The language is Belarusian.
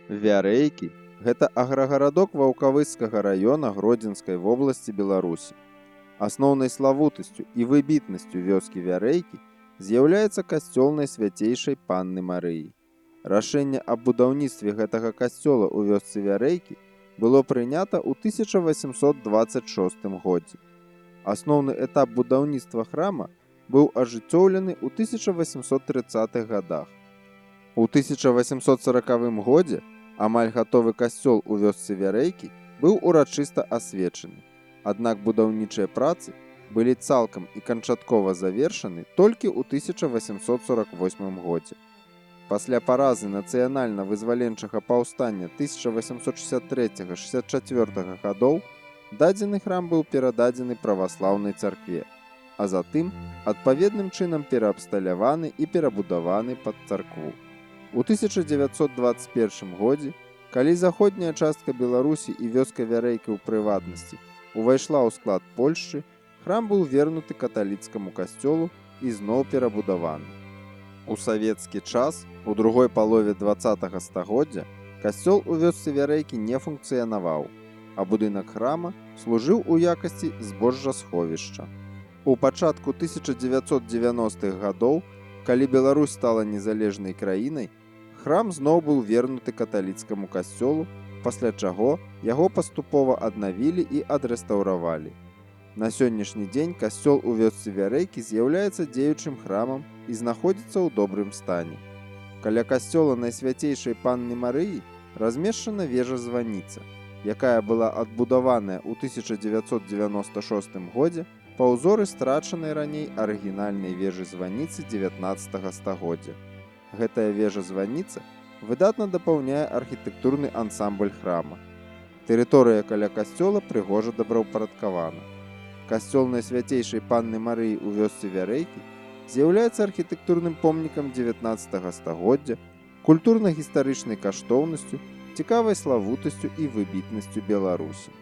Вярэйкі – гэта аграгарадок Ваўкавыцкага раёна Гродзенскай вобласці Беларусі. Асноўнай славутасцю і выбітнасцю вёскі Вярэйкі з'яўляецца касцёл Найсвяцейшай Панны Марыі. Рашэнне аб будаўніцтве гэтага касцёла ў вёсцы Вярэйкі было прынята ў 1826 годзе. Асноўны этап будаўніцтва храма быў ажыццёўлены ў 1830-х гадах. У 1840 годзе амаль гатовы касцёл у вёсцы Вярэйкі быў урачыста асвечаны. Аднак будаўнічыя працы былі цалкам і канчаткова завершаны толькі ў 1848 годзе. Пасля паразы нацыянальна-вызваленчага паўстання 1863-64 гадоў дадзены храм быў перададзены праваслаўнай царкве, а затым адпаведным чынам пераабсталяваны і перабудаваны пад царкву. У 1921 годзе, калі заходняя частка Беларусі і вёска Вярэйкі ў прыватнасці увайшла ў склад Польшчы, храм быў вернуты каталіцкаму касцёлу і зноў перабудаваны. У савецкі час, у другой палове 20-го стагоддзя, касцёл у вёсцы Вярэйкі не функцыянаваў, а будынак храма служыў у якасці збожжасховішча. У пачатку 1990-х гадоў, калі Беларусь стала незалежнай краінай, храм зноў быў вернуты каталіцкаму касцёлу, пасля чаго яго паступова аднавілі і адрэстаўравалі. На сённяшні дзень касцёл у вёсцы Вярэйкі з'яўляецца дзеючым храмам і знаходзіцца ў добрым стане. Каля касцёла Найсвяцейшай Панны Марыі размешчана вежа-званіца, якая была адбудаваная ў 1996 годзе па ўзоры страчанай раней арыгінальнай вежы-званіцы 19 стагоддзя. Гэтая вежа-званіца выдатна дапаўняе архітэктурны ансамбль храма. Тэрыторыя каля касцёла прыгожа добраўпарадкавана. Касцёл Найсвяцейшай Панны Марыі ў вёсцы Вярэйкі з'яўляецца архітэктурным помнікам 19 стагоддзя, культурна-гістарычнай каштоўнасцю, цікавай славутасцю і выбітнасцю Беларусі.